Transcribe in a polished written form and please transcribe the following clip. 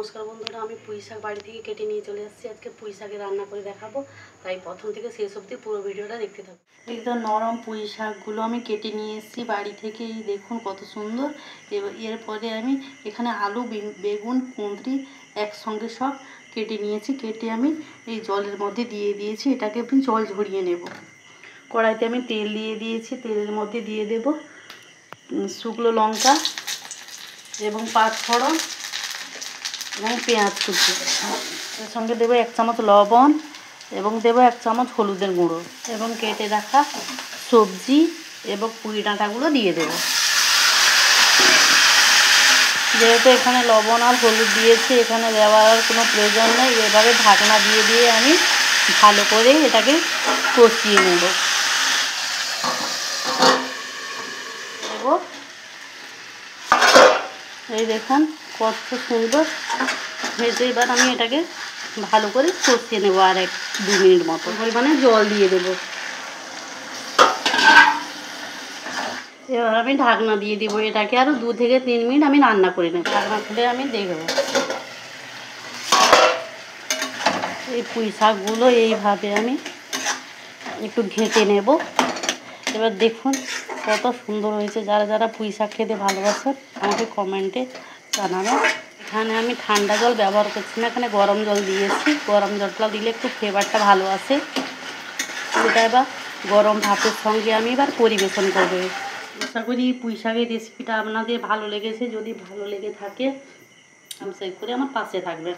নমস্কার বন্ধুরা, আমি পুঁই শাক বাড়ি থেকে কেটে নিয়ে চলে আসছি। আজকে পুঁই শাকে রান্না করে দেখাবো, তাই প্রথম থেকে শেষ অবধি পুরো ভিডিওটা দেখতে থাকো। একদম নরম পুঁই শাকগুলো আমি কেটে নিয়ে এসেছি বাড়ি থেকে। এই দেখুন কত সুন্দর। এরপরে আমি এখানে আলু, বেগুন, কুঁদরি একসঙ্গে সব কেটে নিয়েছি। কেটে আমি এই জলের মধ্যে দিয়ে দিয়েছি। এটাকে আমি জল ঝরিয়ে নেব। কড়াইতে আমি তেল দিয়ে দিয়েছি। তেলের মধ্যে দিয়ে দেব শুকনো লঙ্কা এবং 5 ফোড়ন এবং পেঁয়াজ কুচি। এর সঙ্গে দেবো 1 চামচ লবণ এবং দেবো 1 চামচ হলুদের গুঁড়ো এবং কেটে রাখা সবজি এবং পুঁই ডাঁটাগুলো দিয়ে দেবো। যেহেতু এখানে লবণ আর হলুদ দিয়েছি, এখানে দেওয়ার আর কোনো প্রয়োজন নেই। এভাবে ঢাকনা দিয়ে দিয়ে আমি ভালো করে এটাকে কষিয়ে নেব। এই দেখুন কত সুন্দর ভেজে। এবার আমি এটাকে ভালো করে কষিয়ে নেবো। আর 1-2 মিনিট মতো পরিমাণে জল দিয়ে দেবো। এবার আমি ঢাকনা দিয়ে দেবো। এটাকে আরও 2 থেকে 3 মিনিট আমি রান্না করে নেব। ঢাকনা খুলে আমি দেখব। এই পুঁই শাকগুলো এইভাবে আমি একটু ঘেঁটে নেব। এবার দেখুন কত সুন্দর হয়েছে। যারা যারা পুঁই শাক খেতে ভালোবাসেন আমাকে কমেন্টে জানাবেন। এখানে আমি ঠান্ডা জল ব্যবহার করছি না, এখানে গরম জল দিয়েছি। গরম জলটা দিলে একটু ফ্লেভারটা ভালো আসে। এটা এবার গরম ভাতের সঙ্গে আমি এবার পরিবেশন করবো। আশা করি পুঁই শাকের রেসিপিটা আপনাদের ভালো লেগেছে। যদি ভালো লেগে থাকে সাবস্ক্রাইব করে আমার পাশে থাকবেন।